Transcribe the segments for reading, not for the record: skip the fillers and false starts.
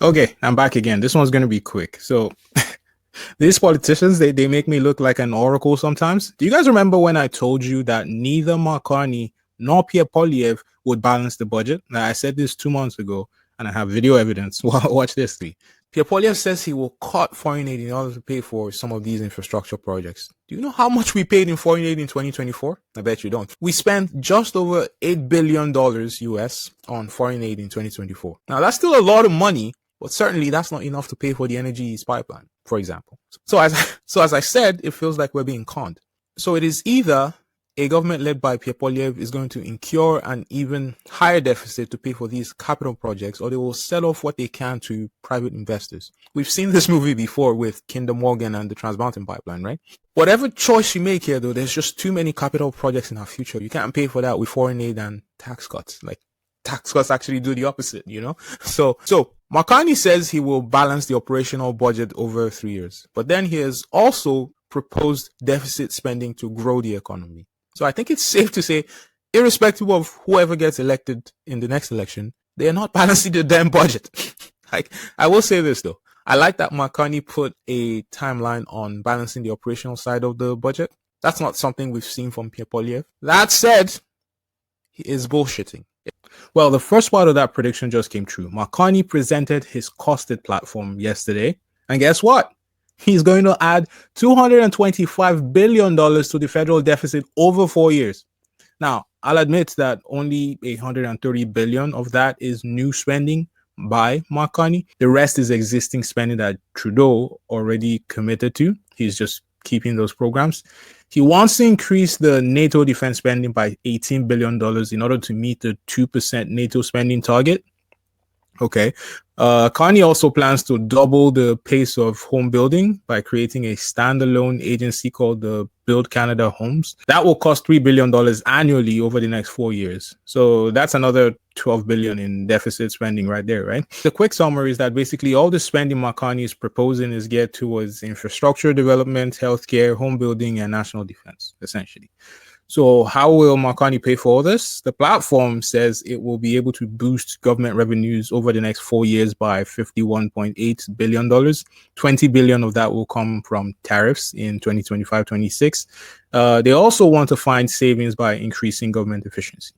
Okay, I'm back again. This one's going to be quick. So, these politicians, they make me look like an oracle sometimes. Do you guys remember when I told you that neither Mark Carney nor Pierre Poilievre would balance the budget? Now, I said this 2 months ago, and I have video evidence. Watch this thing. Pierre Poilievre says he will cut foreign aid in order to pay for some of these infrastructure projects. Do you know how much we paid in foreign aid in 2024? I bet you don't. We spent just over $8 billion US on foreign aid in 2024. Now, that's still a lot of money, but certainly that's not enough to pay for the energy pipeline, for example. So as I said, it feels like we're being conned. So it is either a government led by Pierre Poilievre is going to incur an even higher deficit to pay for these capital projects, or they will sell off what they can to private investors. We've seen this movie before with Kinder Morgan and the Trans Mountain Pipeline, right? Whatever choice you make here, though, there's just too many capital projects in our future. You can't pay for that with foreign aid and tax cuts. Like, tax cuts actually do the opposite, you know? So Mark Carney says he will balance the operational budget over 3 years, but then he has also proposed deficit spending to grow the economy. So I think it's safe to say, irrespective of whoever gets elected in the next election, they are not balancing the damn budget. Like, I will say this though. I like that Mark Carney put a timeline on balancing the operational side of the budget. That's not something we've seen from Pierre Poilievre. That said, he is bullshitting. Well, the first part of that prediction just came true. Mark Carney presented his costed platform yesterday, and guess what? He's going to add $225 billion to the federal deficit over 4 years. Now, I'll admit that only $130 billion of that is new spending by Mark Carney. The rest is existing spending that Trudeau already committed to. He's just keeping those programs. He wants to increase the NATO defense spending by $18 billion in order to meet the 2% NATO spending target. Okay. Carney also plans to double the pace of home building by creating a standalone agency called the Build Canada Homes. That will cost $3 billion annually over the next 4 years. So that's another $12 billion in deficit spending right there, right? The quick summary is that basically all the spending Mark Carney is proposing is geared towards infrastructure development, healthcare, home building, and national defense, essentially. So how will Mark Carney pay for all this? The platform says it will be able to boost government revenues over the next 4 years by $51.8 billion. $20 billion of that will come from tariffs in 2025-26. They also want to find savings by increasing government efficiency.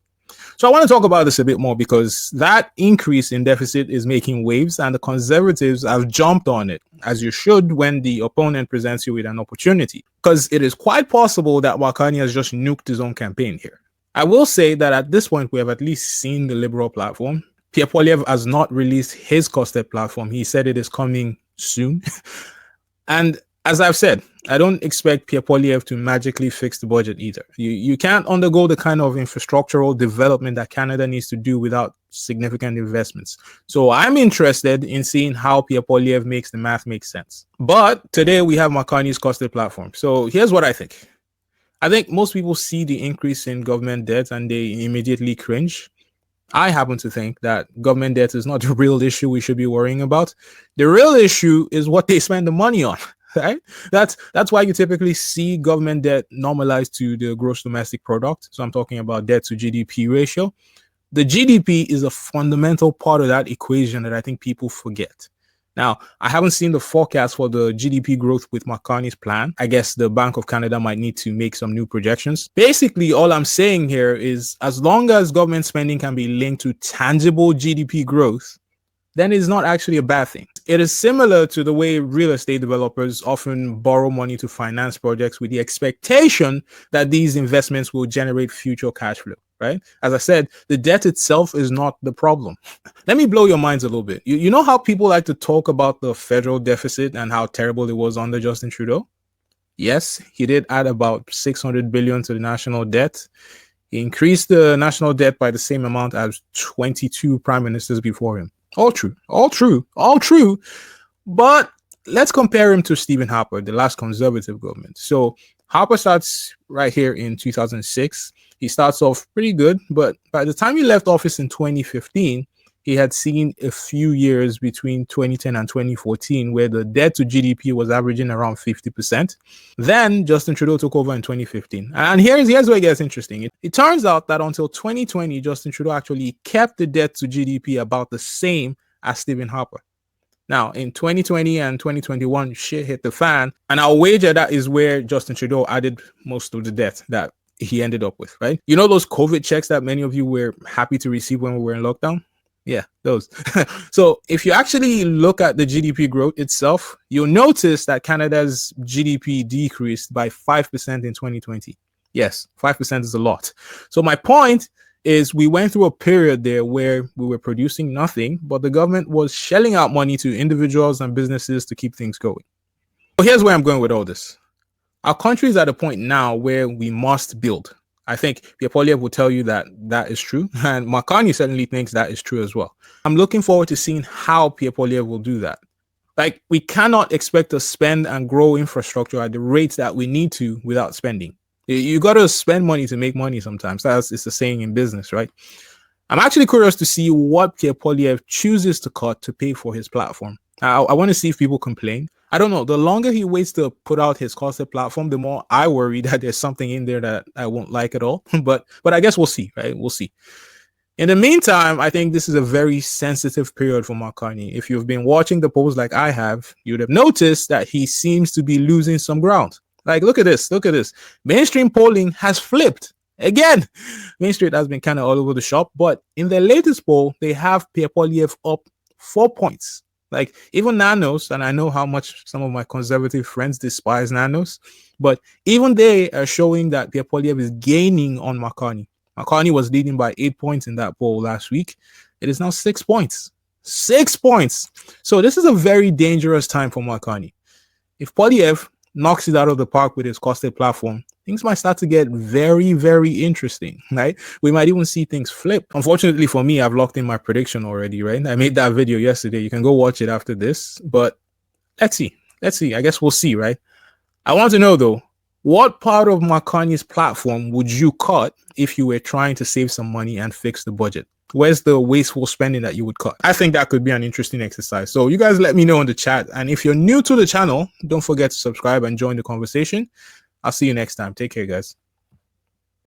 So I want to talk about this a bit more because that increase in deficit is making waves and the conservatives have jumped on it, as you should when the opponent presents you with an opportunity, because it is quite possible that Mark Carney has just nuked his own campaign here. I will say that at this point, we have at least seen the Liberal platform. Pierre Poilievre has not released his costed platform. He said it is coming soon. And as I've said, I don't expect Pierre Poilievre to magically fix the budget either. You can't undergo the kind of infrastructural development that Canada needs to do without significant investments. So I'm interested in seeing how Pierre Poilievre makes the math make sense. But today we have Mark Carney's costed platform. So here's what I think. I think most people see the increase in government debt and they immediately cringe. I happen to think that government debt is not the real issue we should be worrying about. The real issue is what they spend the money on. Right? That's why you typically see government debt normalized to the gross domestic product. So I'm talking about debt to GDP ratio. The GDP is a fundamental part of that equation that I think people forget. Now, I haven't seen the forecast for the GDP growth with Mark Carney's plan. I guess the Bank of Canada might need to make some new projections. Basically, all I'm saying here is as long as government spending can be linked to tangible GDP growth, then it's not actually a bad thing. It is similar to the way real estate developers often borrow money to finance projects with the expectation that these investments will generate future cash flow, right? As I said, the debt itself is not the problem. Let me blow your minds a little bit. You know how people like to talk about the federal deficit and how terrible it was under Justin Trudeau? Yes, he did add about $600 billion to the national debt. He increased the national debt by the same amount as 22 prime ministers before him. All true. But let's compare him to Stephen Harper, the last conservative government. So Harper starts right here in 2006. He starts off pretty good, but by the time he left office in 2015, he had seen a few years between 2010 and 2014 where the debt to GDP was averaging around 50%. Then Justin Trudeau took over in 2015. And here's where it gets interesting. It turns out that until 2020, Justin Trudeau actually kept the debt to GDP about the same as Stephen Harper. Now, in 2020 and 2021, shit hit the fan. And I'll wager that is where Justin Trudeau added most of the debt that he ended up with, right? You know those COVID checks that many of you were happy to receive when we were in lockdown? Yeah, those. So if you actually look at the GDP growth itself, you'll notice that Canada's GDP decreased by 5% in 2020. Yes, 5% is a lot. So my point is we went through a period there where we were producing nothing, but the government was shelling out money to individuals and businesses to keep things going. So here's where I'm going with all this. Our country is at a point now where we must build. I think Pierre Poilievre will tell you that that is true, and Mark Carney certainly thinks that is true as well. I'm looking forward to seeing how Pierre Poilievre will do that. Like, we cannot expect to spend and grow infrastructure at the rates that we need to without spending. You got to spend money to make money sometimes. It's the saying in business, right? I'm actually curious to see what Pierre Poilievre chooses to cut to pay for his platform. I want to see if people complain. I don't know. The longer he waits to put out his costed platform, the more I worry that there's something in there that I won't like at all. But I guess we'll see, right? We'll see. In the meantime, I think this is a very sensitive period for Mark Carney. If you've been watching the polls like I have, you'd have noticed that he seems to be losing some ground. Like, look at this. Look at this. Mainstream polling has flipped. Again, Main Street has been kind of all over the shop. But in their latest poll, they have Pierre Poilievre up 4 points. Like, even Nanos, and I know how much some of my conservative friends despise Nanos, but even they are showing that Pierre Poilievre is gaining on Mark Carney. Mark Carney was leading by 8 points in that poll last week. It is now 6 points. 6 points. So this is a very dangerous time for Mark Carney. If Poilievre knocks it out of the park with his costed platform, things might start to get very, very interesting, right? We might even see things flip. Unfortunately for me, I've locked in my prediction already, right? I made that video yesterday. You can go watch it after this, but let's see. Let's see. I guess we'll see, right? I want to know, though, what part of Mark Carney's platform would you cut if you were trying to save some money and fix the budget? Where's the wasteful spending that you would cut? I think that could be an interesting exercise. So you guys let me know in the chat. And if you're new to the channel, don't forget to subscribe and join the conversation. I'll see you next time. Take care, guys.